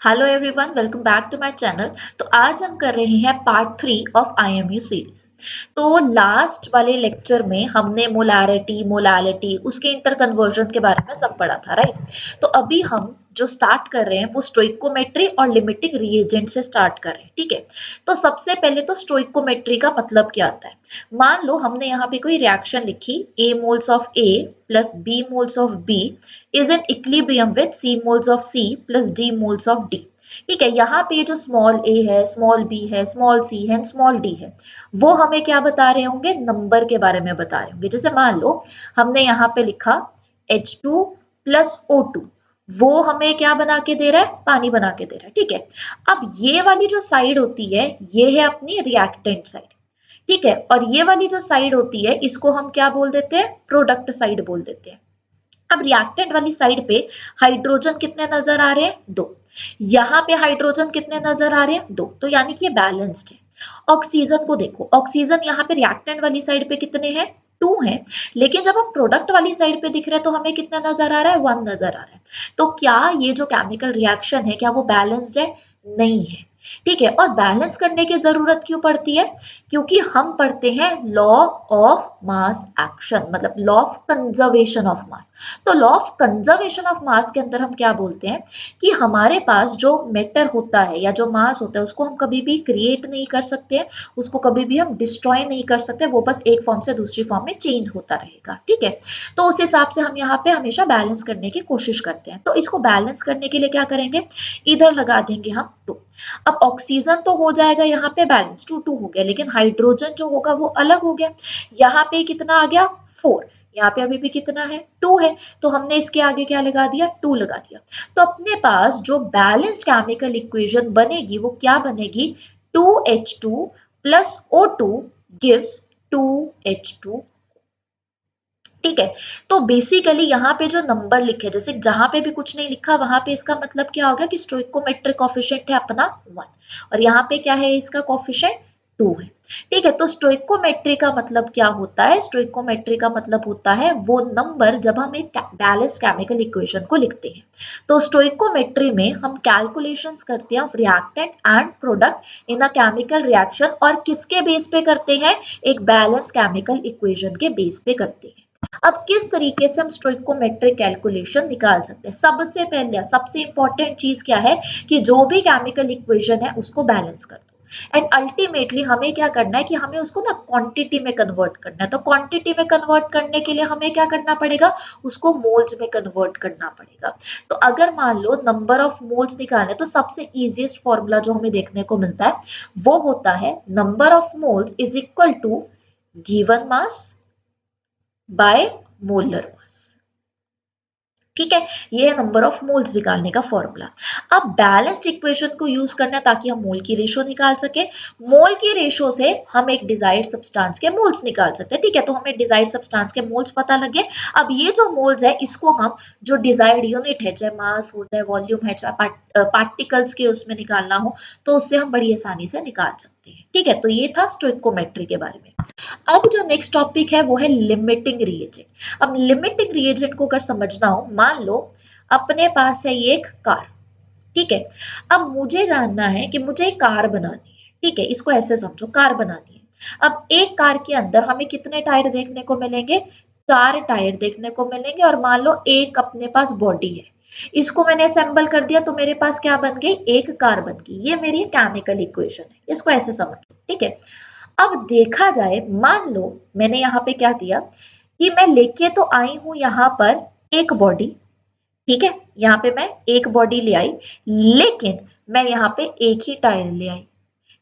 Hello everyone, welcome back to my channel. तो आज हम कर रहे हैं पार्ट 3 ऑफ आईएमयू सीरीज। तो लास्ट वाले लेक्चर में हमने मोलैरिटी, मोलालिटी, उसके इंटर कन्वर्जन के बारे में सब पढ़ा था, राइट। तो अभी हम जो स्टार्ट कर रहे हैं वो स्टोइकोमेट्री और लिमिटिंग रिएजेंट से स्टार्ट कर रहे हैं, ठीक है। तो सबसे पहले तो स्टोइकोमेट्री का मतलब क्या आता है। मान लो हमने यहाँ पे कोई रिएक्शन लिखी, A moles of A plus B moles of B is in equilibrium with C moles of C plus D moles of D। ठीक है, यहाँ पे जो स्मॉल a है, स्मॉल b है, स्मॉल c है, स्मॉल d है, वो हमें क्या बता रहे होंगे, नंबर के बारे में बता रहे होंगे। जैसे मान लो हमने यहाँ पे लिखा H2 प्लस O2, वो हमें क्या बना के दे रहा है, पानी बना के दे रहा है, ठीक है। अब ये वाली जो साइड होती है, ये है अपनी रिएक्टेंट साइड, ठीक है। और ये वाली जो साइड होती है, इसको हम क्या बोल देते हैं, प्रोडक्ट साइड बोल देते हैं। अब रिएक्टेंट वाली साइड पे हाइड्रोजन कितने नजर आ रहे हैं, दो। यहाँ पे हाइड्रोजन कितने नजर आ रहे हैं, दो। तो यानी कि ये बैलेंस्ड है। ऑक्सीजन को देखो, ऑक्सीजन यहाँ पे रिएक्टेंट वाली साइड पे कितने हैं, टू है। लेकिन जब हम प्रोडक्ट वाली साइड पे दिख रहे हैं तो हमें कितना नजर आ रहा है, वन नजर आ रहा है। तो क्या ये जो केमिकल रिएक्शन है, क्या वो बैलेंस्ड है, नहीं है, ठीक है। और बैलेंस करने की जरूरत क्यों पड़ती है, क्योंकि हम पढ़ते हैं लॉ ऑफ मास एक्शन, मतलब law of conservation of mass. तो law of conservation of mass के अंदर हम क्या बोलते हैं कि हमारे पास जो मैटर होता है या जो मास होता है, उसको हम कभी भी क्रिएट नहीं कर सकते हैं, उसको कभी भी हम डिस्ट्रॉय नहीं कर सकते, वो बस एक फॉर्म से दूसरी फॉर्म में चेंज होता रहेगा, ठीक है। तो उस हिसाब से हम यहाँ पे हमेशा बैलेंस करने की कोशिश करते हैं। तो इसको बैलेंस करने के लिए क्या करेंगे, इधर लगा देंगे हम टू। अब ऑक्सीजन तो हो जाएगा यहाँ पे बैलेंस, टू टू हो गया, लेकिन हाइड्रोजन जो होगा वो अलग हो गया। यहाँ पे कितना आ गया, फोर। यहाँ पे अभी भी कितना है, टू है। तो हमने इसके आगे क्या लगा दिया, टू लगा दिया। तो अपने पास जो बैलेंस्ड केमिकल इक्वेशन बनेगी वो क्या बनेगी, 2H2 plus O2 gives 2H2, ठीक है। तो बेसिकली यहाँ पे जो नंबर लिखे, जैसे जहां पे भी कुछ नहीं लिखा वहां पे इसका मतलब क्या होगा कि स्टोइकोमेट्रिक कोफिशिएंट है अपना वन, और यहाँ पे क्या है, इसका कोफिशिएंट टू है, ठीक है। तो स्टोइकोमेट्री का मतलब क्या होता है, स्टोइकोमेट्री का मतलब होता है वो नंबर जब हम एक बैलेंस्ड केमिकल इक्वेशन को लिखते हैं। तो स्टोइकोमेट्री में हम कैलकुलेशंस करते हैं reactant and product in a chemical reaction, और किसके बेस पे करते हैं, एक बैलेंस केमिकल इक्वेशन के बेस पे करते हैं। अब किस तरीके से हम स्टोइकोमेट्रिक कैलकुलेशन निकाल सकते हैं, सबसे पहले सबसे इंपॉर्टेंट चीज क्या है कि जो भी केमिकल इक्वेशन है उसको बैलेंस कर दो। एंड अल्टीमेटली हमें क्या करना है कि हमें उसको ना क्वांटिटी में कन्वर्ट करना है। तो क्वांटिटी में कन्वर्ट करने के लिए हमें क्या करना पड़ेगा, उसको मोल्स में कन्वर्ट करना पड़ेगा। तो अगर मान लो नंबर ऑफ मोल्स निकालने, तो सबसे इजीएस्ट फॉर्मूला जो हमें देखने को मिलता है वो होता है number of moles is equal to given mass by molar mass, ठीक है। ये है नंबर ऑफ मोल्स निकालने का फॉर्मूला। अब बैलेंस्ड इक्वेशन को यूज करना है ताकि हम मोल की रेशो निकाल सके। मोल की रेशो से हम एक डिजायर्ड सब्सटेंस के मोल्स निकाल सकते हैं, ठीक है। तो हमें डिजायर्ड सब्सटेंस के मोल्स पता लगे। अब ये जो मोल्स है इसको हम जो डिजायर्ड यूनिट है, चाहे मास हो, चाहे वॉल्यूम है, चाहे पार्टिकल्स के उसमें निकालना हो, तो उससे हम बड़ी आसानी से निकाल सकते हैं, ठीक है। तो ये था स्टोइकोमेट्री के बारे में। अब जो नेक्स्ट टॉपिक है वो है लिमिटिंग रिएजेंट। अब लिमिटिंग रिएजेंट को अगर समझना हो, मान लो अपने पास है ये एक कार, ठीक है। अब मुझे जानना है कि मुझे एक कार बनानी है, ठीक है। इसको ऐसे समझो, कार बनानी है। अब एक कार के अंदर हमें कितने टायर देखने को मिलेंगे, चार टायर देखने को मिलेंगे। और मान लो एक अपने पास बॉडी है, इसको मैंने असेंबल कर दिया तो मेरे पास क्या बन गई, एक कार बन गई। ये मेरी केमिकल इक्वेशन है, इसको ऐसे समझो, ठीक है। अब देखा जाए, मान लो मैंने यहाँ पे क्या किया कि मैं लेके तो आई हूं यहाँ पर एक बॉडी, ठीक है। यहाँ पे मैं एक बॉडी ले आई, लेकिन मैं यहाँ पे एक ही टायर ले आई,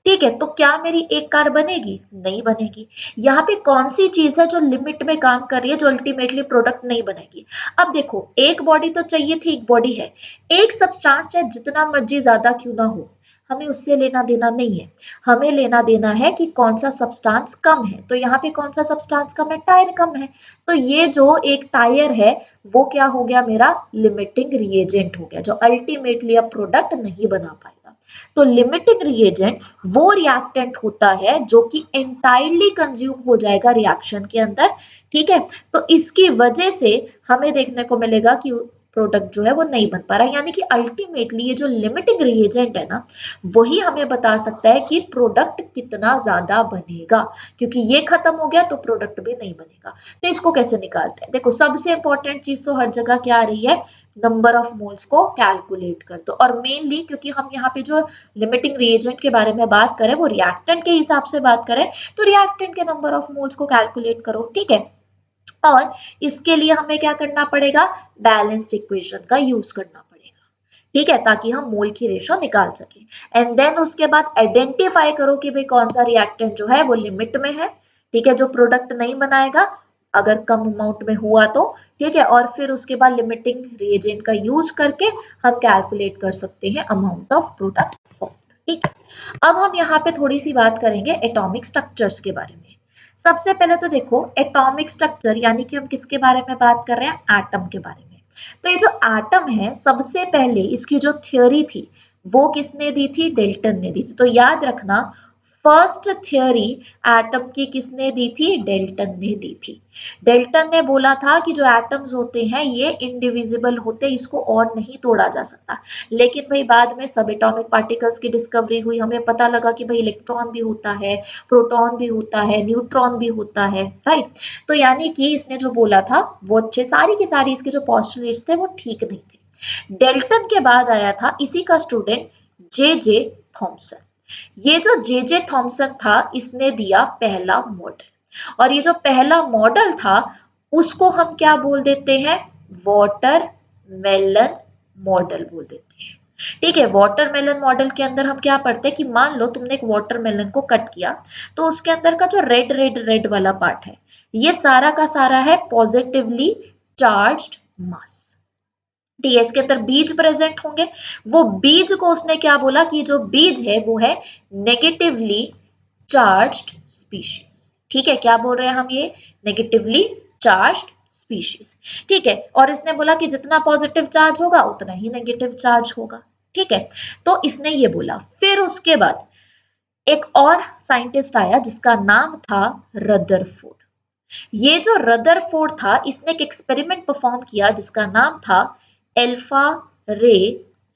ठीक है। तो क्या मेरी एक कार बनेगी, नहीं बनेगी। यहाँ पे कौन सी चीज है जो लिमिट में काम कर रही है, जो अल्टीमेटली प्रोडक्ट नहीं बनेगी। अब देखो, एक बॉडी तो चाहिए थी, एक बॉडी है। एक सब्सटेंस चाहे जितना मर्जी ज्यादा क्यों ना हो, हमें उससे लेना देना नहीं है। हमें लेना देना है कि कौन सा सब्सटेंस कम है। तो यहाँ पे कौन सा सब्सटेंस कम है, टायर कम है। तो ये जो एक टायर है वो क्या हो गया, मेरा लिमिटिंग रिएजेंट हो गया, जो अल्टीमेटली अब प्रोडक्ट नहीं बना पाएगा। तो लिमिटिंग रिएजेंट वो रिएक्टेंट होता है जो कि एंटायरली कंज्यूम हो जाएगा रिएक्शन के अंदर, ठीक है। तो इसकी वजह से हमें देखने को मिलेगा कि प्रोडक्ट जो है वो नहीं बन पा रहा है। यानी कि अल्टीमेटली ये जो लिमिटिंग रिएजेंट है ना, वही हमें बता सकता है कि प्रोडक्ट कितना ज्यादा बनेगा, क्योंकि ये खत्म हो गया तो प्रोडक्ट भी नहीं बनेगा। तो इसको कैसे निकालते हैं? देखो, सबसे इंपॉर्टेंट चीज तो हर जगह क्या आ रही है, नंबर ऑफ मोल्स को कैलकुलेट कर दो। और मेनली क्योंकि हम यहाँ पे जो लिमिटिंग रिएजेंट के बारे में बात करें वो रिएक्टेंट के हिसाब से बात करें, तो रिएक्टेंट के नंबर ऑफ मोल्स को कैलकुलेट करो, ठीक है। और इसके लिए हमें क्या करना पड़ेगा, बैलेंस्ड इक्वेशन का यूज करना पड़ेगा, ठीक है, ताकि हम मोल की रेशो निकाल सके। एंड देन उसके बाद आइडेंटिफाई करो कि भाई कौन सा रिएक्टेंट जो है वो लिमिट में है, ठीक है, जो प्रोडक्ट नहीं बनाएगा अगर कम अमाउंट में हुआ तो, ठीक है। और फिर उसके बाद लिमिटिंग रिएजेंट का यूज करके हम कैलकुलेट कर सकते हैं अमाउंट ऑफ प्रोडक्ट फॉर्म, ठीक है। अब हम यहाँ पे थोड़ी सी बात करेंगे एटॉमिक स्ट्रक्चर्स के बारे में। सबसे पहले तो देखो, एटॉमिक स्ट्रक्चर यानी कि हम किसके बारे में बात कर रहे हैं, एटम के बारे में। तो ये जो एटम है, सबसे पहले इसकी जो थ्योरी थी वो किसने दी थी, डेल्टन ने दी थी। तो याद रखना, फर्स्ट थ्योरी एटम की किसने दी थी, डेल्टन ने दी थी। डेल्टन ने बोला था कि जो एटम्स होते हैं ये इनडिविजिबल होते हैं, इसको और नहीं तोड़ा जा सकता। लेकिन भाई बाद में सब एटॉमिक पार्टिकल्स की डिस्कवरी हुई, हमें पता लगा कि भाई इलेक्ट्रॉन भी होता है, प्रोटॉन भी होता है, न्यूट्रॉन भी होता है, राइट। तो यानी कि इसने जो बोला था वो अच्छे, सारी की सारी इसके जो पॉस्टुलेट्स थे वो ठीक नहीं थे। डेल्टन के बाद आया था इसी का स्टूडेंट जे जे थॉमसन। ये जो जे जे थॉमसन था इसने दिया पहला मॉडल, और ये जो पहला मॉडल था उसको हम क्या बोल देते हैं, वाटर मेलन मॉडल बोल देते हैं, ठीक है। वाटरमेलन मॉडल के अंदर हम क्या पढ़ते हैं कि मान लो तुमने एक वाटरमेलन को कट किया, तो उसके अंदर का जो रेड रेड रेड वाला पार्ट है ये सारा का सारा है पॉजिटिवली चार्ज्ड मास, ठीक है। इसके अंदर बीज प्रेजेंट होंगे, वो बीज को उसने क्या बोला कि जो बीज है वो है नेगेटिवली चार्ज्ड स्पीशीज, ठीक है। क्या बोल रहे हैं हम, ये नेगेटिवली चार्ज्ड स्पीशीज, ठीक है। और इसने बोला कि जितना पॉजिटिव चार्ज होगा उतना ही नेगेटिव चार्ज होगा, ठीक है। तो इसने ये बोला। फिर उसके बाद एक और साइंटिस्ट आया जिसका नाम था रदरफोर्ड। ये जो रदरफोर्ड था इसने एक एक्सपेरिमेंट परफॉर्म किया जिसका नाम था एल्फा रे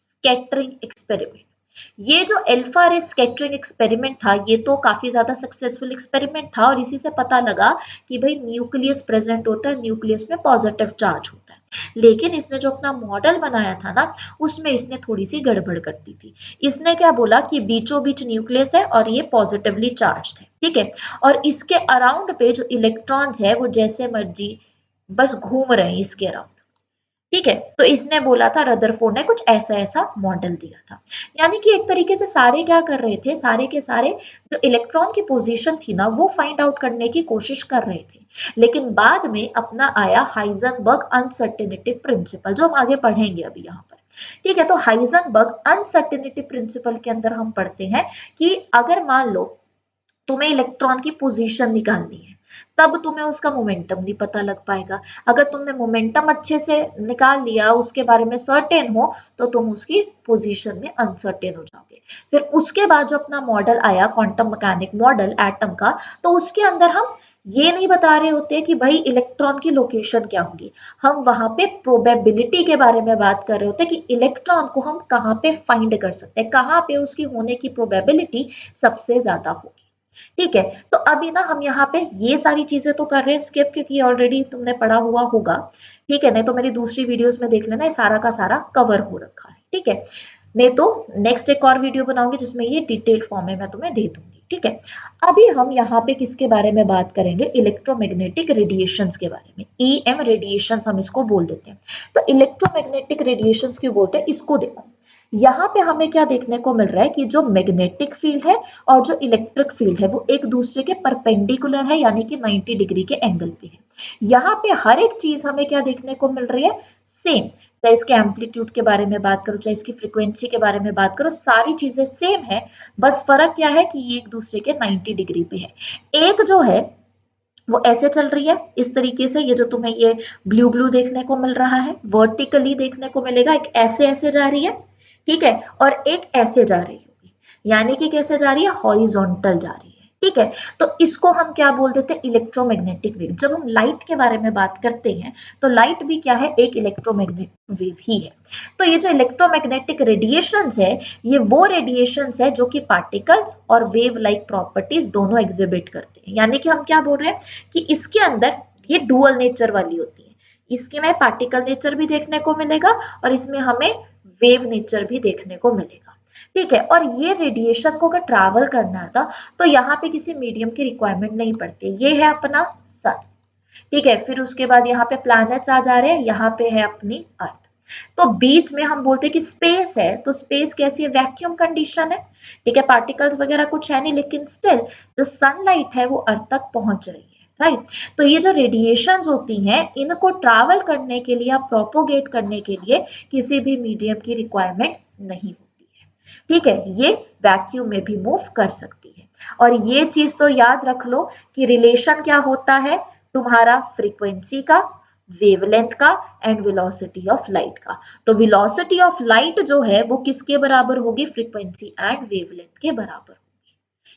स्कैटरिंग एक्सपेरिमेंट। ये जो अल्फा रे स्कैटरिंग एक्सपेरिमेंट था ये तो काफी ज्यादा सक्सेसफुल एक्सपेरिमेंट था, और इसी से पता लगा कि भाई न्यूक्लियस प्रेजेंट होता है, न्यूक्लियस में पॉजिटिव चार्ज होता है। लेकिन इसने जो अपना मॉडल बनाया था ना उसमें इसने थोड़ी सी गड़बड़ कर दी थी। इसने क्या बोला कि बीचों बीच न्यूक्लियस है और ये पॉजिटिवली चार्ज्ड है, ठीक है। और इसके अराउंड पे जो इलेक्ट्रॉन्स है वो जैसे मर्जी बस घूम रहे हैं इसके अराउंड, ठीक है। तो इसने बोला था, रदरफोर्ड ने कुछ ऐसा ऐसा मॉडल दिया था। यानी कि एक तरीके से सारे क्या कर रहे थे, सारे के सारे जो इलेक्ट्रॉन की पोजीशन थी ना वो फाइंड आउट करने की कोशिश कर रहे थे। लेकिन बाद में अपना आया हाइजेनबर्ग अनसर्टेनिटी प्रिंसिपल, जो हम आगे पढ़ेंगे अभी यहाँ पर, ठीक है। तो हाइजेनबर्ग अनसर्टेनिटी प्रिंसिपल के अंदर हम पढ़ते हैं कि अगर मान लो तुम्हें इलेक्ट्रॉन की पोजीशन निकालनी है तब तुम्हें उसका मोमेंटम नहीं पता लग पाएगा। अगर तुमने मोमेंटम अच्छे से निकाल लिया, उसके बारे में सर्टेन हो, तो तुम उसकी पोजीशन में अनसर्टेन हो जाओगे। फिर उसके बाद जो अपना मॉडल आया क्वांटम मैकेनिक मॉडल एटम का, तो उसके अंदर हम ये नहीं बता रहे होते कि भाई इलेक्ट्रॉन की लोकेशन क्या होगी, हम वहां पे प्रोबेबिलिटी के बारे में बात कर रहे होते कि इलेक्ट्रॉन को हम कहाँ पे फाइंड कर सकते हैं, कहाँ पे उसकी होने की प्रोबेबिलिटी सबसे ज्यादा होगी, ठीक है। तो अभी ना हम यहाँ पे ये सारी चीजें तो कर रहे हैं स्किप, क्योंकि ऑलरेडी तुमने पढ़ा हुआ होगा, ठीक है। नहीं तो मेरी दूसरी वीडियोस में देख लेना, ये सारा का सारा कवर हो रखा है, ठीक है। नहीं तो नेक्स्ट एक और वीडियो बनाऊंगी जिसमें ये डिटेल्ड फॉर्म में मैं तुम्हें दे दूंगी, ठीक है। अभी हम यहाँ पे किसके बारे में बात करेंगे, इलेक्ट्रोमैग्नेटिक रेडिएशंस के बारे में। ईएम रेडिएशंस हम इसको बोल देते हैं। तो इलेक्ट्रोमैग्नेटिक रेडिएशंस क्यों बोलते हैं, इसको देखो। यहाँ पे हमें क्या देखने को मिल रहा है कि जो मैग्नेटिक फील्ड है और जो इलेक्ट्रिक फील्ड है वो एक दूसरे के परपेंडिकुलर है, यानी कि 90 डिग्री के एंगल पे है। यहाँ पे हर एक चीज हमें क्या देखने को मिल रही है, सेम। चाहे इसके एम्पलीट्यूड के बारे में बात करो, चाहे इसकी फ्रीक्वेंसी के बारे में बात करो, सारी चीजें सेम है। बस फर्क क्या है कि ये एक दूसरे के 90 डिग्री पे है। एक जो है वो ऐसे चल रही है इस तरीके से, ये जो तुम्हें ये ब्लू ब्लू देखने को मिल रहा है वर्टिकली देखने को मिलेगा, एक ऐसे ऐसे जा रही है, ठीक है, और एक ऐसे जा रही होगी। यानी कि कैसे जा रही है, हॉरिजॉन्टल जा रही है, ठीक है, तो इसको हम क्या बोल देते हैं, इलेक्ट्रोमैग्नेटिक वेव। जब हम लाइट के बारे में बात करते हैं तो लाइट भी क्या है, एक इलेक्ट्रोमैग्नेटिक वेव ही है। तो ये जो इलेक्ट्रोमैग्नेटिक रेडिएशंस है, ये वो रेडिएशंस है जो कि पार्टिकल्स और वेव लाइक प्रॉपर्टीज दोनों एग्जिबिट करते हैं। यानी कि हम क्या बोल रहे हैं कि इसके अंदर ये डुअल नेचर वाली होती है, इसके में पार्टिकल नेचर भी देखने को मिलेगा और इसमें हमें वेव नेचर भी देखने को मिलेगा। ठीक है, और ये रेडिएशन को अगर ट्रैवल करना था तो यहाँ पे किसी मीडियम की रिक्वायरमेंट नहीं पड़ती। ये है अपना सन, ठीक है, फिर उसके बाद यहाँ पे प्लैनेट्स आ जा रहे हैं, यहाँ पे है अपनी अर्थ। तो बीच में हम बोलते हैं कि स्पेस है, तो स्पेस कैसी है, वैक्यूम कंडीशन है, ठीक है, पार्टिकल्स वगैरह कुछ है नहीं, लेकिन स्टिल जो सनलाइट है वो अर्थ तक पहुंच रही है, राइट। तो ये जो रेडिएशंस होती हैं, इनको ट्रैवल करने के लिए या प्रोपोगेट करने के लिए किसी भी मीडियम की रिक्वायरमेंट नहीं होती है, ठीक है, ये वैक्यूम में भी मूव कर सकती है। और ये चीज तो याद रख लो कि रिलेशन क्या होता है तुम्हारा, फ्रीक्वेंसी का, वेवलेंथ का एंड वेलोसिटी ऑफ लाइट का। तो वेलोसिटी ऑफ लाइट जो है वो किसके बराबर होगी, फ्रीक्वेंसी एंड वेवलेंथ के बराबर होगी,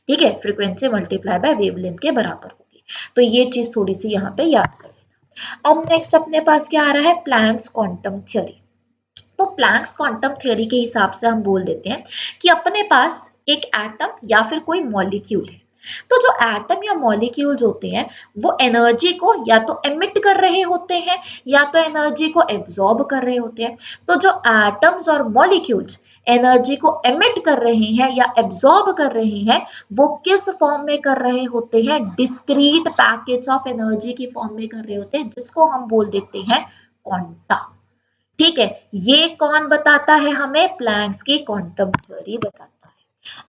ठीक है, फ्रीक्वेंसी मल्टीप्लाई बाय वेवलेंथ के बराबर होगी। तो ये चीज थोड़ी सी यहाँ पे याद कर लेना। अब नेक्स्ट अपने पास क्या आ रहा है, प्लैंक्स क्वांटम थ्योरी। तो प्लैंक्स क्वांटम थ्योरी के हिसाब से हम बोल देते हैं कि अपने पास एक एटम या फिर कोई मॉलिक्यूल है। तो जो एटम या मॉलिक्यूल्स होते हैं वो एनर्जी को या तो एमिट कर रहे होते हैं या तो एनर्जी को एब्जॉर्ब कर रहे होते हैं। तो जो एटम्स और मॉलिक्यूल्स एनर्जी को एमिट कर रहे हैं या एब्जॉर्ब कर रहे हैं, वो किस फॉर्म में कर रहे होते हैं, डिस्क्रीट पैकेट्स ऑफ एनर्जी की फॉर्म में कर रहे होते हैं, जिसको हम बोल देते हैं क्वांटा। ठीक है, ये कौन बताता है हमें, प्लैंक्स की क्वांटम थ्योरी बताता है।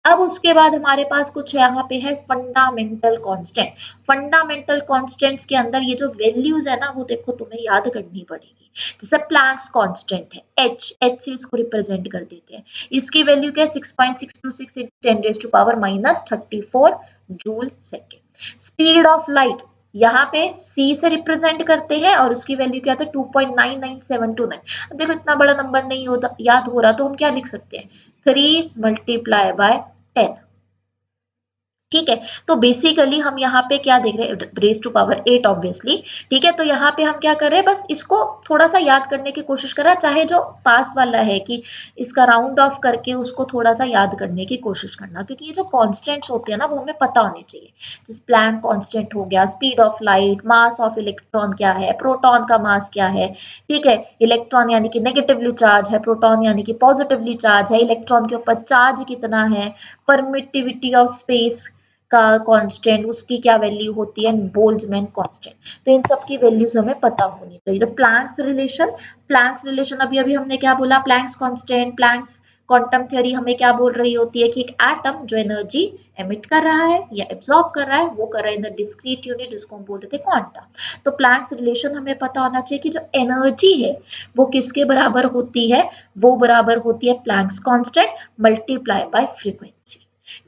अब उसके बाद हमारे पास कुछ यहाँ पे है फंडामेंटल कांस्टेंट। फंडामेंटल कांस्टेंट्स के अंदर ये जो वैल्यूज है ना, वो देखो तुम्हें याद करनी पड़ेगी। जैसे प्लैंक्स कांस्टेंट है एच, एच से इसको रिप्रेजेंट कर देते हैं। इसकी वैल्यू क्या है, 6.626 into 10⁻⁻34 joule second. Speed of light यहाँ पे c से रिप्रेजेंट करते हैं और उसकी वैल्यू क्या था, 2.99729। अब देखो इतना बड़ा नंबर नहीं होता, याद हो रहा, तो हम क्या लिख सकते हैं, 3 मल्टीप्लाई बाय 10, ठीक है। तो बेसिकली हम यहाँ पे क्या देख रहे हैं, रेज टू पावर 8 ऑब्वियसली, ठीक है। तो यहाँ पे हम क्या कर रहे हैं, बस इसको थोड़ा सा याद करने की कोशिश कर रहा है, चाहे जो पास वाला है कि इसका राउंड ऑफ करके उसको थोड़ा सा याद करने की कोशिश करना, क्योंकि ये जो कॉन्स्टेंट्स होते हैं ना वो हमें पता होने चाहिए। जैसे प्लैंक कॉन्स्टेंट हो गया, speed of light, mass of electron क्या है, प्रोटॉन का मास क्या है, ठीक है, इलेक्ट्रॉन यानी कि नेगेटिवली चार्ज है, प्रोटॉन यानी कि पॉजिटिवली चार्ज है, इलेक्ट्रॉन के ऊपर चार्ज कितना है, परमिटिविटी ऑफ स्पेस का कांस्टेंट, उसकी क्या वैल्यू होती है, बोल्ट्जमैन कांस्टेंट। तो इन सब की वैल्यूज हमें पता होनी चाहिए। तो प्लैंक्स रिलेशन अभी अभी हमने क्या बोला, Planck's constant, Planck's quantum theory हमें क्या बोल रही होती है कि एक एटम जो एनर्जी एमिट कर रहा है या एब्जॉर्ब कर रहा है, वो कर रहा है इन द डिस्क्रीट यूनिट, जिसको हम बोलते थे क्वांटा। तो प्लैंक्स रिलेशन हमें पता होना चाहिए कि जो एनर्जी है वो किसके बराबर होती है, वो बराबर होती है Planck's constant multiply by frequency,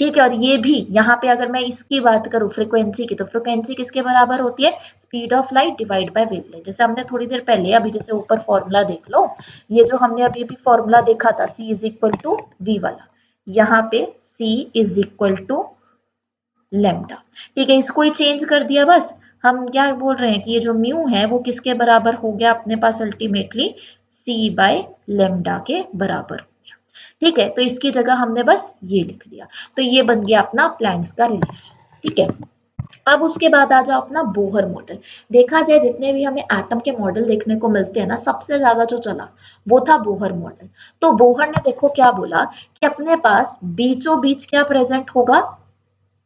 ठीक है। और ये भी यहाँ पे अगर मैं इसकी बात करूँ फ्रीक्वेंसी की, तो फ्रीक्वेंसी किसके बराबर होती है, speed of light divide by wavelength. जैसे हमने थोड़ी देर पहले, अभी जैसे ऊपर फॉर्मूला देख लो, ये जो हमने अभी भी फॉर्मूला देखा था, C is equal to V वाला, यहाँ पे C is equal to lambda, ठीक है, इसको ही चेंज कर दिया बस। हम क्या बोल रहे हैं कि ये जो म्यू है वो किसके बराबर हो गया अपने पास, अल्टीमेटली C बाय लेमडा के बराबर, ठीक है। तो इसकी जगह हमने बस ये लिख दिया, तो ये बन गया अपना प्लैंक्स का रिलेशन, ठीक है। अब उसके बाद आ जाओ अपना बोहर मॉडल। देखा जाए जितने भी हमें एटम के मॉडल देखने को मिलते हैं ना, सबसे ज्यादा जो चला वो था बोहर मॉडल। तो बोहर ने देखो क्या बोला कि अपने पास बीचों बीच क्या प्रेजेंट होगा,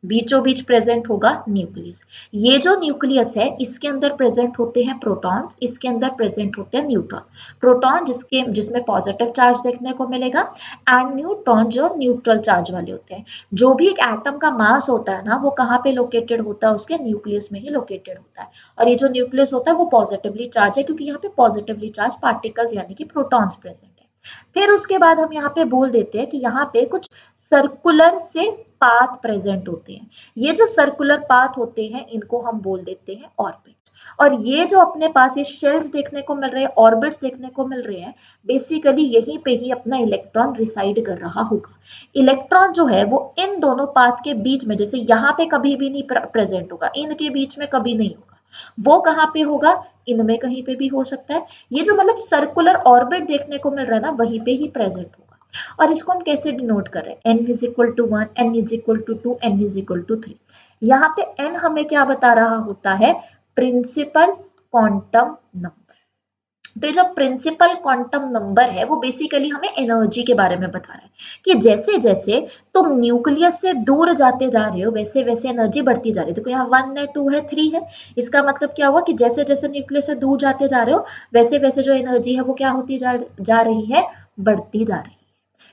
बीचों बीच प्रेजेंट होगा न्यूक्लियस। ये जो न्यूक्लियस है इसके अंदर प्रेजेंट होते हैं प्रोटॉन्स, इसके अंदर प्रेजेंट होते हैं न्यूट्रॉन। प्रोटॉन जिसमें पॉजिटिव चार्ज देखने को मिलेगा, एंड न्यूट्रॉन जो न्यूट्रल चार्ज वाले होते हैं। जो भी एक एटम का मास होता है ना, वो कहाँ पे लोकेटेड होता है, उसके न्यूक्लियस में ही लोकेटेड होता है। और ये जो न्यूक्लियस होता है वो पॉजिटिवली चार्ज है, क्योंकि यहाँ पे पॉजिटिवली चार्ज पार्टिकल्स यानी कि प्रोटॉन्स प्रेजेंट है। फिर उसके बाद हम यहाँ पे बोल देते हैं कि यहाँ पे कुछ सर्कुलर से पाथ प्रेजेंट होते हैं। ये जो सर्कुलर पाथ होते हैं इनको हम बोल देते हैं ऑर्बिट्स। और ये जो अपने पास ये शेल्स देखने को मिल रहे हैं, ऑर्बिट्स देखने को मिल रहे हैं, बेसिकली यहीं पे ही अपना इलेक्ट्रॉन रिसाइड कर रहा होगा। इलेक्ट्रॉन जो है वो इन दोनों पाथ के बीच में, जैसे यहाँ पे कभी भी नहीं प्रेजेंट होगा, इनके बीच में कभी नहीं होगा, वो कहाँ पे होगा, इनमें कहीं पे भी हो सकता है। ये जो मतलब सर्कुलर ऑर्बिट देखने को मिल रहा है ना, वहीं पे ही प्रेजेंट होगा। और इसको हम कैसे डिनोट कर रहे हैं, n is equal to 1, n is equal to 2, n is equal to 3। यहाँ पे n हमें क्या बता रहा होता है, प्रिंसिपल क्वांटम नंबर। तो ये जो प्रिंसिपल क्वांटम नंबर है वो बेसिकली हमें एनर्जी के बारे में बता रहा है कि जैसे जैसे तुम न्यूक्लियस से दूर जाते जा रहे हो वैसे वैसे एनर्जी बढ़ती जा रही है। देखो यहाँ 1 है, 2 है, 3 है। इसका मतलब क्या हुआ कि जैसे जैसे न्यूक्लियस से दूर जाते जा रहे हो वैसे वैसे जो एनर्जी है वो क्या होती जा रही है, बढ़ती जा रही है।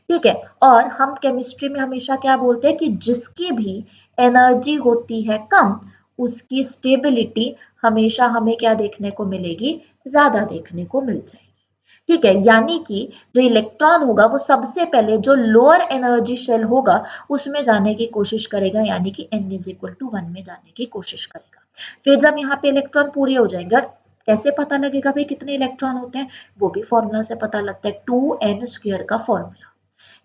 ठीक है। और हम केमिस्ट्री में हमेशा क्या बोलते हैं कि जिसकी भी एनर्जी होती है कम, उसकी स्टेबिलिटी हमेशा हमें क्या देखने को मिलेगी, ज्यादा देखने को मिल जाएगी। ठीक है, यानी कि जो इलेक्ट्रॉन होगा वो सबसे पहले जो लोअर एनर्जी शेल होगा उसमें जाने की कोशिश करेगा, यानी कि n इज इक्वल टू 1 में जाने की कोशिश करेगा। फिर जब यहाँ पे इलेक्ट्रॉन पूरे हो जाएंगे, और कैसे पता लगेगा भाई कितने इलेक्ट्रॉन होते हैं, वो भी फॉर्मूला से पता लगता है, 2n² का फॉर्मूला।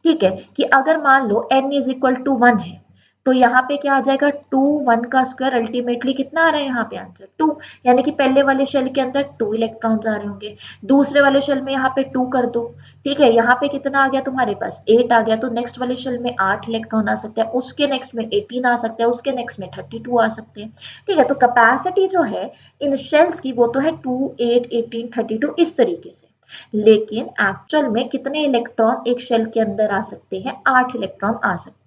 ठीक है, कि अगर मान लो n इज इक्वल टू 1 है तो यहाँ पे क्या आ जाएगा, 2 1 का स्क्वायर, अल्टीमेटली कितना आ रहा है यहाँ पे आंसर 2। यानी कि पहले वाले शेल के अंदर 2 इलेक्ट्रॉन्स आ रहे होंगे, दूसरे वाले शेल में यहाँ पे 2 कर दो। ठीक है, यहाँ पे कितना आ गया तुम्हारे पास 8 आ गया, तो नेक्स्ट वाले शेल में 8 इलेक्ट्रॉन आ सकते हैं, उसके नेक्स्ट में 18 आ सकते हैं, उसके नेक्स्ट में 32 आ सकते हैं। ठीक है, तो कैपेसिटी जो है इन शेल्स की वो तो है 2 8 18 32 इस तरीके से। लेकिन एक्चुअल में कितने इलेक्ट्रॉन एक शेल के अंदर आ सकते हैं, 8 इलेक्ट्रॉन आ सकते हैं।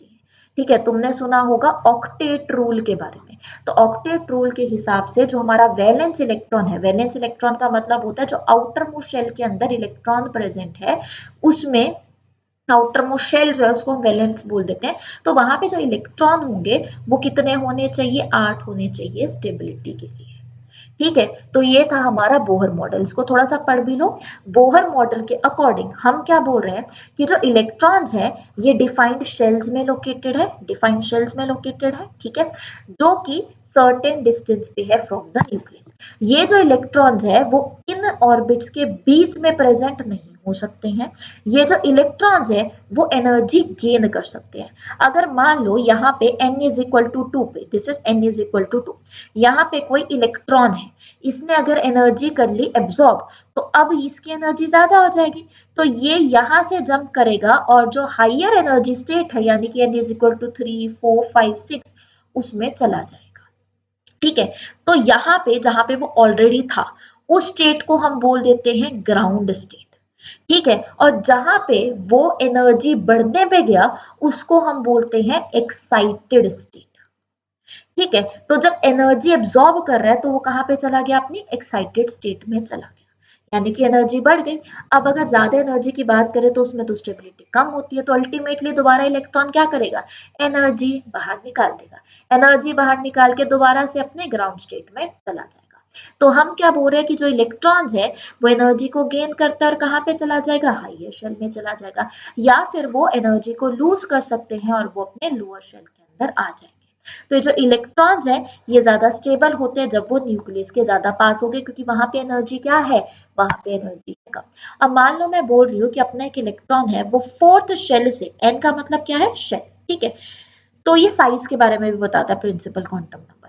ठीक है, तुमने सुना होगा ऑक्टेट रूल के बारे में। तो ऑक्टेट रूल के हिसाब से जो हमारा वैलेंस इलेक्ट्रॉन है, वैलेंस इलेक्ट्रॉन का मतलब होता है जो आउटर मोस्ट शेल के अंदर इलेक्ट्रॉन प्रेजेंट है, उसमें आउटर मोस्ट शेल जो है उसको हम वैलेंस बोल देते हैं। तो वहां पे जो इलेक्ट्रॉन होंगे वो कितने होने चाहिए, 8 होने चाहिए स्टेबिलिटी के लिए। ठीक है, तो ये था हमारा बोहर मॉडल, इसको थोड़ा सा पढ़ भी लो। बोहर मॉडल के अकॉर्डिंग हम क्या बोल रहे हैं कि जो इलेक्ट्रॉन्स है ये डिफाइंड शेल्स में लोकेटेड है, डिफाइंड शेल्स में लोकेटेड है। ठीक है, जो कि सर्टेन डिस्टेंस पे है फ्रॉम द न्यूक्लियस। ये जो इलेक्ट्रॉन्स है वो इन ऑर्बिट्स के बीच में प्रेजेंट नहीं हो सकते हैं। ये जो इलेक्ट्रॉन्स है वो एनर्जी गेन कर सकते हैं। अगर मान लो यहाँ पे n इज इक्वल टू 2 पे, this is n is equal to 2, यहाँ पे कोई इलेक्ट्रॉन है, इसने अगर एनर्जी कर ली एब्जॉर्ब, तो अब इसकी एनर्जी ज्यादा हो जाएगी, तो ये यहाँ से जंप करेगा और जो हाइयर एनर्जी स्टेट है यानी कि n इज इक्वल टू 3 4 5 6 उसमें चला जाएगा। ठीक है, तो यहाँ पे जहां पे वो ऑलरेडी था उस स्टेट को हम बोल देते हैं ग्राउंड स्टेट। ठीक है, और जहां पे वो एनर्जी बढ़ने पे गया उसको हम बोलते हैं एक्साइटेड स्टेट। ठीक है, तो जब एनर्जी एब्जॉर्ब कर रहा है तो वो कहाँ पे चला गया, अपनी एक्साइटेड स्टेट में चला गया, यानी कि एनर्जी बढ़ गई। अब अगर ज्यादा एनर्जी की बात करें तो उसमें तो स्टेबिलिटी कम होती है, तो अल्टीमेटली दोबारा इलेक्ट्रॉन क्या करेगा, एनर्जी बाहर निकाल देगा, एनर्जी बाहर निकाल के दोबारा से अपने ग्राउंड स्टेट में चला जाएगा। तो हम क्या बोल रहे हैं कि जो इलेक्ट्रॉन्स है वो एनर्जी को गेन करता है और कहाँ पे चला जाएगा, हाइयर शेल में चला जाएगा, या फिर वो एनर्जी को लूज कर सकते हैं और वो अपने लोअर शेल के अंदर आ जाएंगे। तो जो इलेक्ट्रॉन्स है ये ज्यादा स्टेबल होते हैं जब वो न्यूक्लियस के ज्यादा पास हो गए, क्योंकि वहां पे एनर्जी क्या है, वहां पे एनर्जी है कम। अब मान लो मैं बोल रही हूँ कि अपना एक इलेक्ट्रॉन है वो फोर्थ शेल से, एन का मतलब क्या है, शेल। ठीक है, तो ये साइज के बारे में भी बताता है प्रिंसिपल क्वांटम नंबर।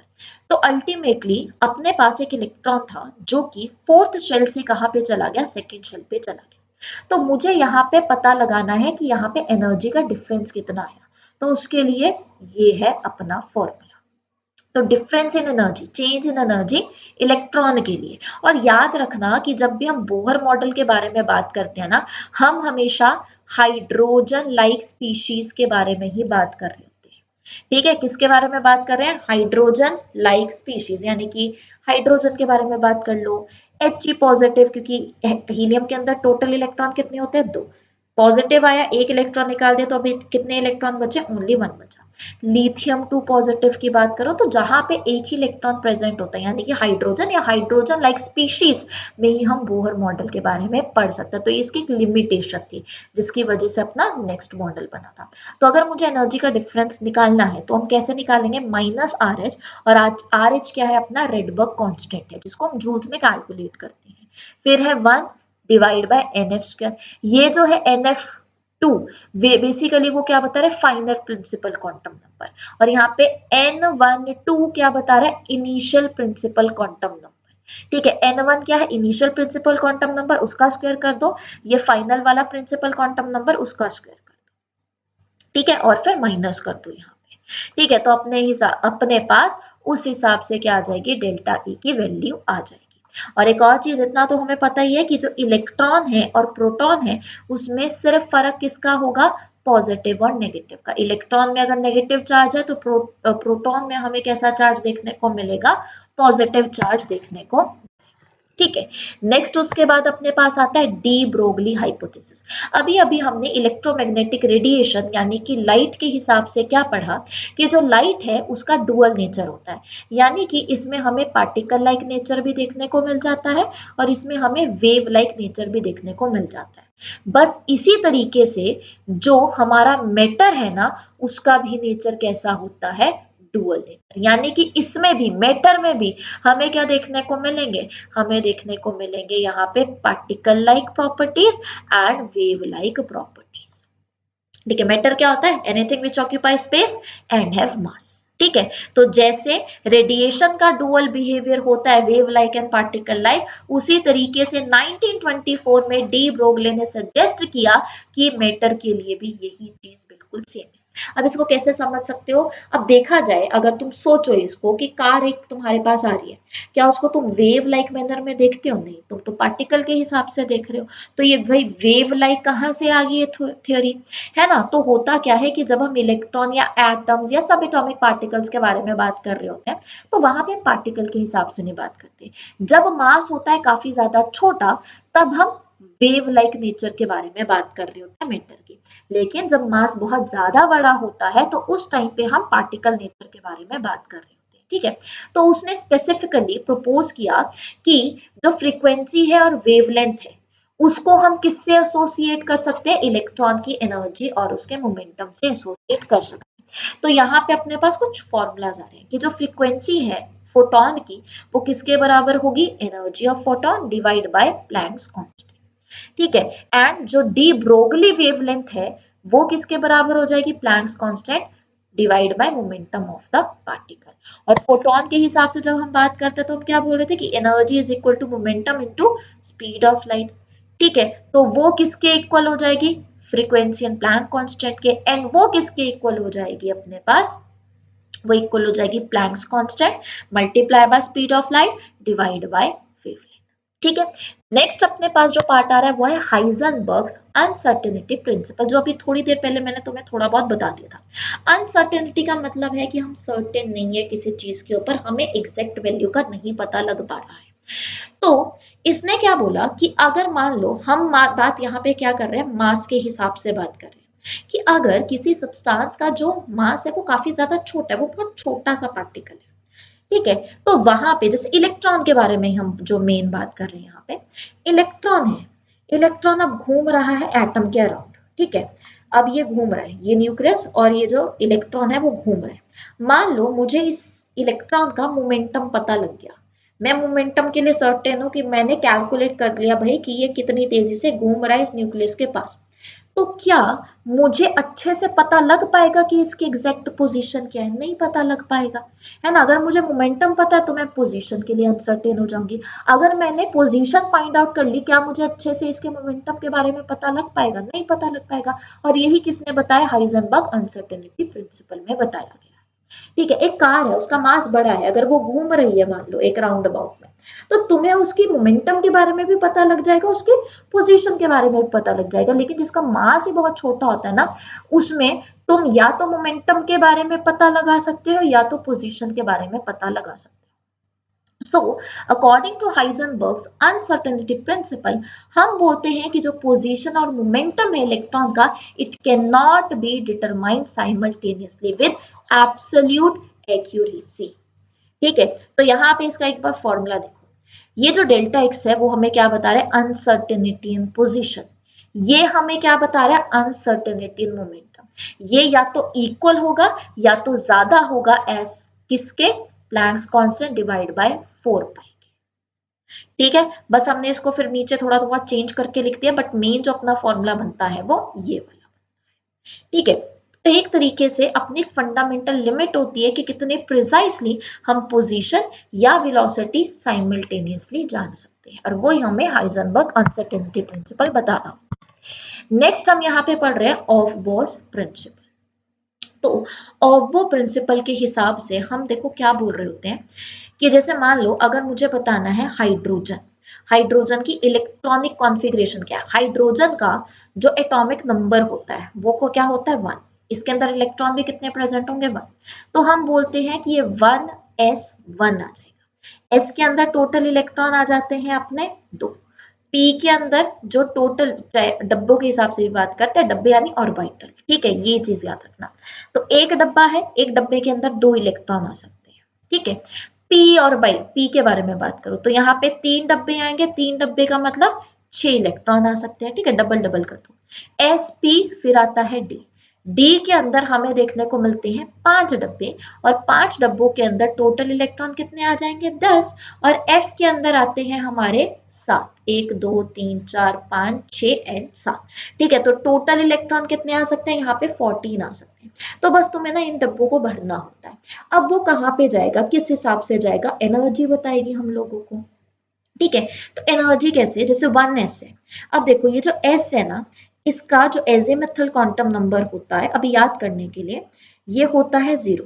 तो अल्टीमेटली अपने पास एक इलेक्ट्रॉन था जो कि फोर्थ शेल से कहाँ पे चला गया, सेकेंड शेल पे चला गया। तो मुझे यहाँ पे पता लगाना है कि यहाँ पे एनर्जी का डिफरेंस कितना आया, तो उसके लिए ये है अपना फॉर्मूला। तो difference in energy, change in energy electron के लिए। और याद रखना कि जब भी हम बोहर मॉडल के बारे में बात करते हैं ना, हम हमेशा हाइड्रोजन लाइक स्पीशीज के बारे में ही बात कर रहे होते हैं। ठीक है, किसके बारे में बात कर रहे हैं, हाइड्रोजन लाइक स्पीशीज, यानी कि हाइड्रोजन के बारे में बात कर लो। He पॉजिटिव, क्योंकि हीलियम के अंदर टोटल इलेक्ट्रॉन कितने होते हैं, 2, पॉजिटिव आया, एक इलेक्ट्रॉन निकाल दिया तो अभी कितने इलेक्ट्रॉन बचे, ओनली 1 बचा। लिथियम 2 पॉजिटिव की बात करो तो जहां पे एक ही इलेक्ट्रॉन प्रेजेंट होता है, यानी कि हाइड्रोजन या हाइड्रोजन लाइक स्पीशीज में ही हम बोहर मॉडल के बारे में पढ़ सकते हैं। तो इसकी एक लिमिटेशन थी जिसकी वजह से अपना नेक्स्ट मॉडल बना था। तो अगर मुझे एनर्जी का डिफरेंस निकालना है तो हम कैसे निकालेंगे, माइनस आर एच, और आर एच क्या है, अपना रेडबर्ग कॉन्स्टेंट है जिसको हम जूल्स में कैलकुलेट करते हैं। फिर है 1 divide by n f square, ये जो है एन एफ 2 बेसिकली वो क्या बता रहा है, फाइनल प्रिंसिपल क्वांटम नंबर, और यहाँ पे n12 क्या बता रहा है, इनिशियल प्रिंसिपल क्वांटम नंबर। ठीक है, n1 क्या है, इनिशियल प्रिंसिपल क्वांटम नंबर, उसका स्क्वायर कर दो, ये फाइनल वाला प्रिंसिपल क्वांटम नंबर, उसका स्क्वायर कर दो। ठीक है, और फिर माइनस कर दो यहाँ पे। ठीक है, तो अपने पास उस हिसाब से क्या आ जाएगी, डेल्टा ई की वैल्यू आ जाएगी। और एक और चीज, इतना तो हमें पता ही है कि जो इलेक्ट्रॉन है और प्रोटॉन है उसमें सिर्फ फर्क किसका होगा, पॉजिटिव और नेगेटिव का। इलेक्ट्रॉन में अगर नेगेटिव चार्ज है तो प्रोटॉन में हमें कैसा चार्ज देखने को मिलेगा, पॉजिटिव चार्ज देखने को। ठीक है, नेक्स्ट उसके बाद अपने पास आता है डी ब्रोगली हाइपोथेसिस। अभी अभी हमने इलेक्ट्रोमैग्नेटिक रेडिएशन यानी कि लाइट के हिसाब से क्या पढ़ा कि जो लाइट है उसका डुअल नेचर होता है, यानी कि इसमें हमें पार्टिकल लाइक नेचर भी देखने को मिल जाता है और इसमें हमें वेव लाइक नेचर भी देखने को मिल जाता है। बस इसी तरीके से जो हमारा मैटर है ना, उसका भी नेचर कैसा होता है, डुअल नेचर, यानी कि इसमें भी, मैटर में भी हमें क्या देखने को मिलेंगे, हमें देखने को मिलेंगे यहाँ पे particle like properties and wave like properties. ठीक है, मैटर क्या होता है, anything which occupy space and have मास। ठीक है, तो जैसे रेडिएशन का डुअल बिहेवियर होता है wave like and particle like, उसी तरीके से 1924 में डी ब्रोगले ने सजेस्ट किया कि मैटर के लिए भी यही चीज बिल्कुल सेम है। अब इसको कैसे समझ सकते हो, अब देखा जाए, अगर तुम सोचो इसको कि कार एक तुम्हारे पास आ रही है, क्या उसको तुम वेव लाइक मैनर में देखते हो, नहीं, तुम तो पार्टिकल के हिसाब से देख रहे हो। तो ये भाई वेव लाइक कहाँ से आ गई है थ्योरी, है ना। तो होता क्या है कि जब हम इलेक्ट्रॉन या एटम्स या सब एटॉमिक पार्टिकल्स के बारे में बात कर रहे होते हैं तो वहां पे हम पार्टिकल के हिसाब से नहीं बात करते। जब मास होता है काफी ज्यादा छोटा तब हम वेव लाइक नेचर के बारे में बात कर रहे होते हैं मैटर की। लेकिन जब मास बहुत ज्यादा बड़ा होता है तो उस टाइम पे हम पार्टिकल नेचर के बारे में बात कर रहे होते हैं। ठीक है, तो उसने स्पेसिफिकली प्रपोज किया कि जो फ्रीक्वेंसी है और वेवलेंथ है उसको हम किससे एसोसिएट कर सकते हैं, इलेक्ट्रॉन की एनर्जी और उसके मोमेंटम से एसोसिएट कर सकते हैं। तो यहाँ पे अपने पास कुछ फॉर्मूलाज आ रहे हैं कि जो फ्रीक्वेंसी है फोटोन की वो किसके बराबर होगी, energy of photon divide by Planck's constant. ठीक है, एंड जो डी ब्रोगली वेवलेंथ है वो किसके बराबर हो जाएगी, Planck's constant divide by momentum of the particle. और फोटोन के हिसाब से जब हम बात करते हैं तो हम क्या बोल रहे थे कि energy is equal to momentum into speed of light. ठीक है, तो वो किसके इक्वल हो जाएगी, फ्रीक्वेंसी एंड प्लैंक कांस्टेंट के, एंड वो किसके इक्वल हो जाएगी अपने पास, वो इक्वल हो जाएगी Planck's constant multiply by speed of light divide by wavelength. ठीक है, नेक्स्ट अपने पास जो पार्ट आ रहा है वो है हाइजेनबर्ग्स अनसर्टेनिटी प्रिंसिपल, जो अभी थोड़ी देर पहले मैंने तुम्हें थोड़ा बहुत बता दिया था। अनसर्टेनिटी का मतलब है कि हम सर्टेन नहीं है किसी चीज के ऊपर, हमें एग्जैक्ट वैल्यू का नहीं पता लग पा रहा है। तो इसने क्या बोला कि अगर मान लो हम बात यहाँ पे क्या कर रहे हैं, मास के हिसाब से बात कर रहे हैं कि अगर किसी सब्सटेंस का जो मास है वो काफी ज्यादा छोटा है, वो बहुत छोटा सा पार्टिकल है। ठीक है, तो वहां पे जैसे इलेक्ट्रॉन के बारे में हम जो मेन बात कर रहे हैं यहाँ पे, इलेक्ट्रॉन है, इलेक्ट्रॉन अब घूम रहा है एटम के अराउंड। ठीक है, अब ये घूम रहा है, ये न्यूक्लियस और ये जो इलेक्ट्रॉन है वो घूम रहा है। मान लो मुझे इस इलेक्ट्रॉन का मोमेंटम पता लग गया, मैं मोमेंटम के लिए सर्टेन हूं कि मैंने कैलकुलेट कर लिया भाई कि ये कितनी तेजी से घूम रहा है इस न्यूक्लियस के पास। तो क्या मुझे अच्छे से पता लग पाएगा कि इसकी एग्जैक्ट पोजीशन क्या है, नहीं पता लग पाएगा, है ना। अगर मुझे मोमेंटम पता है तो मैं पोजीशन के लिए अनसर्टेन हो जाऊंगी। अगर मैंने पोजीशन फाइंड आउट कर ली, क्या मुझे अच्छे से इसके मोमेंटम के बारे में पता लग पाएगा, नहीं पता लग पाएगा। और यही किसने बताया, हाइजेनबर्ग अनसर्टेनिटी प्रिंसिपल में बताया गया। ठीक है, एक कार है उसका मास बड़ा है, अगर वो घूम रही है मान लो एक राउंड अबाउट में, तो तुम्हें उसकी मोमेंटम के बारे में भी पता लग जाएगा, उसकी पोजीशन के बारे में भी पता लग जाएगा। लेकिन जिसका मास ही बहुत छोटा होता है ना, उसमें तुम या तो मोमेंटम के बारे में पता लगा सकते हो या तो पोजीशन के बारे में पता लगा सकते हो। So according to Heisenberg's uncertainty principle, हम बोलते हैं कि जो पोजीशन और मोमेंटम है इलेक्ट्रॉन का, it can not be determined simultaneously with absolute accuracy. ठीक है, तो यहाँ पे इसका एक बार फॉर्मूला देखो। ये जो डेल्टा एक्स है वो हमें क्या बता रहा है, अनसर्टेनिटी इन पोजीशन। ये हमें क्या बता रहा है, अनसर्टेनिटी इन मोमेंटम। ये या तो इक्वल होगा या तो ज्यादा होगा एस किसके, प्लैंक्स कांस्टेंट डिवाइड बाय 4 पाई। ठीक है, बस हमने इसको फिर नीचे थोड़ा थोड़ा चेंज करके लिख दिया, बट मेन जो अपना फॉर्मूला बनता है वो ये वाला। ठीक है, तो एक तरीके से अपनी फंडामेंटल लिमिट होती है कि कितने प्रिसाइसली हम पोजीशन या वेलोसिटी साइमल्टेनियसली जान सकते हैं, और वही हमें हाइजेनबर्ग अनसर्टेनिटी प्रिंसिपल बता रहा हूं। नेक्स्ट हम यहाँ पे पढ़ रहे हैं ऑफ बॉस प्रिंसिपल। तो ऑफ बॉ प्रिंसिपल के हिसाब से हम देखो क्या बोल रहे होते हैं कि जैसे मान लो अगर मुझे बताना है हाइड्रोजन, हाइड्रोजन की इलेक्ट्रॉनिक कॉन्फ़िगरेशन क्या है, हाइड्रोजन का जो एटॉमिक नंबर होता है वो को क्या होता है 1, इसके अंदर इलेक्ट्रॉन भी कितने प्रेजेंट होंगे 1। तो हम बोलते हैं कि ये 1s1 आ जाएगा। एस के अंदर टोटल इलेक्ट्रॉन आ जाते हैं अपने 2। पी के अंदर जो टोटल, डब्बों के हिसाब से भी बात करते हैं, डब्बे यानी ऑर्बिटल। ठीक है, ये चीज याद रखना। तो एक डब्बा है, एक डब्बे के अंदर 2 इलेक्ट्रॉन आ सकते हैं। ठीक है, पी और बाई, पी के बारे में बात करो तो यहाँ पे 3 डब्बे आएंगे, 3 डब्बे का मतलब 6 इलेक्ट्रॉन आ सकते हैं। ठीक है, डबल डबल कर दो। एस पी, फिर आता है डी। डी के अंदर हमें देखने को मिलते हैं 5 डब्बे, और 5 डब्बों के अंदर टोटल इलेक्ट्रॉन कितने आ जाएंगे 10, और एफ के अंदर आते हैं हमारे 7, 1 2 3 4 5 6 एंड 7। ठीक है, तो टोटल इलेक्ट्रॉन कितने आ सकते हैं, यहाँ पे 14 आ सकते हैं। तो बस तुम्हें ना इन डब्बों को भरना होता है। अब वो कहाँ पे जाएगा, किस हिसाब से जाएगा, एनर्जी बताएगी हम लोगों को। ठीक है, तो एनर्जी कैसे, जैसे 1s है। अब देखो ये जो s है ना, इसका जो एजीमुथल क्वांटम नंबर होता है, अभी याद करने के लिए, ये होता है 0,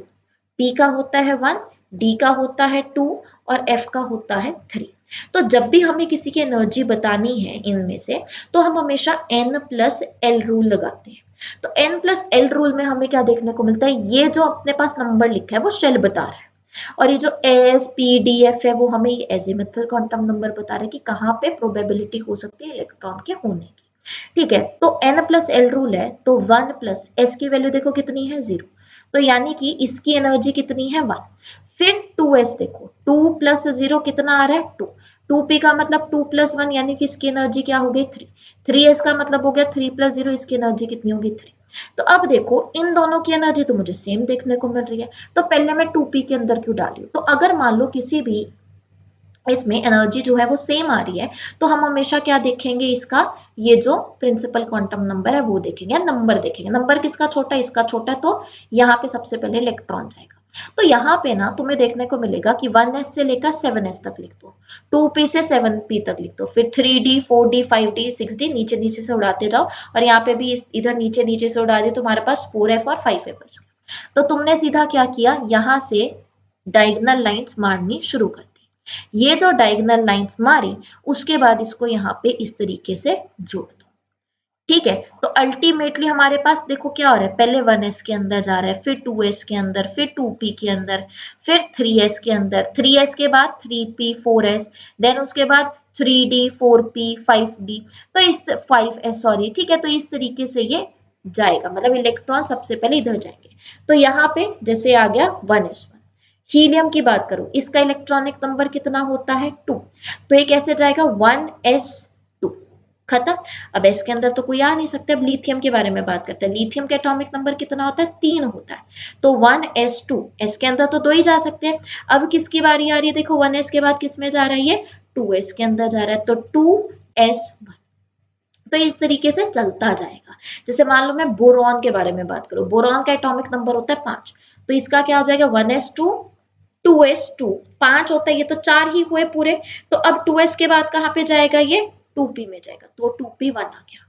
p का होता है 1, d का होता है 2, और f का होता है 3। तो जब भी हमें किसी की एनर्जी बतानी है इनमें से, तो हम हमेशा n प्लस एल रूल लगाते हैं। तो n प्लस एल रूल में हमें क्या देखने को मिलता है, ये जो अपने पास नंबर लिखा है वो शेल बता रहा है, और ये जो एस पी डी एफ है वो हमें एजीमुथल क्वांटम नंबर बता रहा है कि कहाँ पे प्रोबेबिलिटी हो सकती है इलेक्ट्रॉन के होने की। ठीक है, तो n प्लस एल रूल है, तो 1 प्लस एस की वैल्यू देखो कितनी है 0, तो यानी कि इसकी एनर्जी कितनी है 1। फिर 2s देखो, 2 प्लस 0 कितना आ रहा है 2, 2p का मतलब 2 प्लस 1 यानी कि इसकी एनर्जी क्या हो गई 3, 3s का मतलब हो गया 3 प्लस 0, इसकी एनर्जी कितनी होगी 3। तो अब देखो इन दोनों की एनर्जी तो मुझे सेम देखने को मिल रही है, तो पहले मैं 2p के अंदर क्यों डाली हूँ। तो अगर मान लो किसी भी इसमें एनर्जी जो है वो सेम आ रही है, तो हम हमेशा क्या देखेंगे, इसका ये जो प्रिंसिपल क्वांटम नंबर है वो देखेंगे, नंबर देखेंगे, नंबर किसका छोटा है, इसका छोटा है, तो यहाँ पे सबसे पहले इलेक्ट्रॉन जाएगा। तो यहाँ पे ना तुम्हें देखने को मिलेगा कि 1s से लेकर 7s तक लिख दो, 2p से 7p तक लिख दो, फिर 3d 4d 5d 6d नीचे नीचे से उड़ाते जाओ, और यहाँ पे भी इधर नीचे नीचे से उड़ा दिए, तुम्हारे पास 4f और 5f। तो तुमने सीधा क्या किया, यहाँ से डायगोनल लाइंस मारनी शुरू कर दी। ये जो डायगोनल लाइंस मारी, उसके बाद इसको यहाँ पे इस तरीके से जोड़ दो। ठीक है, तो अल्टीमेटली हमारे पास देखो क्या हो रहा है, पहले 1s के अंदर जा रहा है, फिर 2s के अंदर, फिर 2p के अंदर, फिर 3s के अंदर, 3s के बाद 3p 4s, देन उसके बाद 3d 4p 5d, तो इस 5s सॉरी। ठीक है, तो इस तरीके से ये जाएगा, मतलब इलेक्ट्रॉन सबसे पहले इधर जाएंगे। तो यहाँ पे जैसे आ गया 1s1। हीलियम की बात करूं, इसका इलेक्ट्रॉनिक नंबर कितना होता है 2, तो ये कैसे जाएगा 1s2, खत्म। अब एस के अंदर तो कोई आ नहीं सकता। अब लिथियम के बारे में बात करते हैं, लिथियम का एटॉमिक नंबर कितना होता है 3 होता है, तो 1s2, एस के अंदर तो 2 ही जा सकते हैं। अब किसकी बारी आ रही है, देखो 1s के बाद किस में जा रहा है, ये 2s के अंदर जा रहा है, तो 2s1। तो इस तरीके से चलता जाएगा। जैसे मान लो मैं बोरॉन के बारे में बात करूं, बोरॉन का एटॉमिक नंबर होता है 5, तो इसका क्या हो जाएगा 1s2 2s2, 5 होता है, ये तो 4 ही हुए पूरे। तो अब 2s के बाद कहाँ पे जाएगा, ये 2p में जाएगा, तो 2p1 आ गया।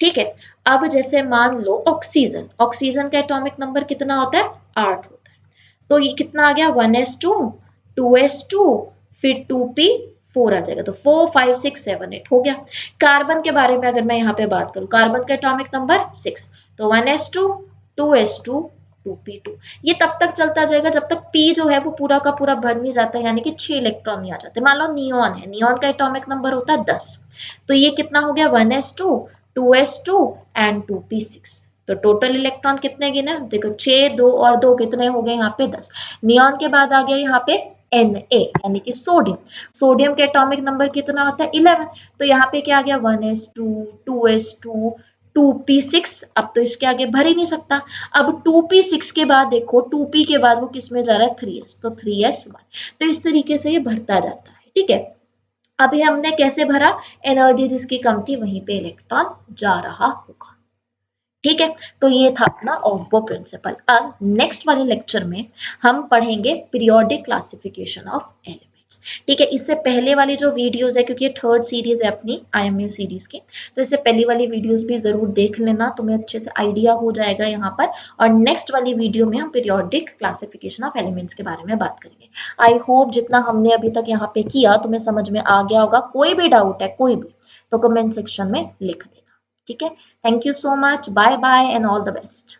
ठीक है, अब जैसे मान लो ऑक्सीजन, ऑक्सीजन का एटॉमिक नंबर कितना होता है 8 होता है, तो ये कितना आ गया 1s2 2s2 फिर 2p 4 आ जाएगा, तो 4 5 6 7 8 हो गया। कार्बन के बारे में अगर मैं यहाँ पे बात करूं, कार्बन का एटॉमिक नंबर 6, तो 1s2 2s2 2p2। ये तब तक चलता जाएगा जब तक p जो है वो पूरा का पूरा भर नहीं जाता, यानी कि 6 इलेक्ट्रॉन नहीं आ जाते। मान लो नियॉन है, नियॉन का एटॉमिक नंबर होता है 10, तो ये कितना हो गया 1s2 2s2 एंड 2p6। तो टोटल इलेक्ट्रॉन कितने गिने देखो, 6 2 और 2 कितने हो गए यहाँ पे 10। नियॉन के बाद आ गया यहाँ पे Na यानी कि सोडियम। सोडियम के एटॉमिक नंबर कितना होता है 11, तो यहाँ पे क्या आ गया 1s2 2s2 2p6। अब तो इसके आगे भर ही नहीं सकता। अब 2p6 के बाद देखो 2p के बाद वो किस में जा रहा है 3s, तो 3s1। तो इस तरीके से ये भरता जाता है, ठीक है। अभी हमने कैसे भरा, एनर्जी जिसकी कम थी वहीं पे इलेक्ट्रॉन जा रहा होगा, ठीक है। तो ये था अपना ऑफ प्रिंसिपल। अब नेक्स्ट वाले लेक्चर में हम पढ़ेंगे पीरियोडिक क्लासिफिकेशन ऑफ एलिमेंट्स, ठीक है। इससे पहले वाली जो वीडियोस है, क्योंकि ये थर्ड सीरीज है अपनी आईएमयू सीरीज की, तो इससे पहली वाली वीडियोस भी जरूर देख लेना, तुम्हें अच्छे से आइडिया हो जाएगा यहाँ पर। और नेक्स्ट वाली वीडियो में हम पीरियोडिक क्लासिफिकेशन ऑफ एलिमेंट्स के बारे में बात करेंगे। आई होप जितना हमने अभी तक यहाँ पे किया तुम्हें समझ में आ गया होगा। कोई भी डाउट है कोई भी, तो कमेंट सेक्शन में लिख देना, ठीक है। Thank you so much. Bye bye and all the best.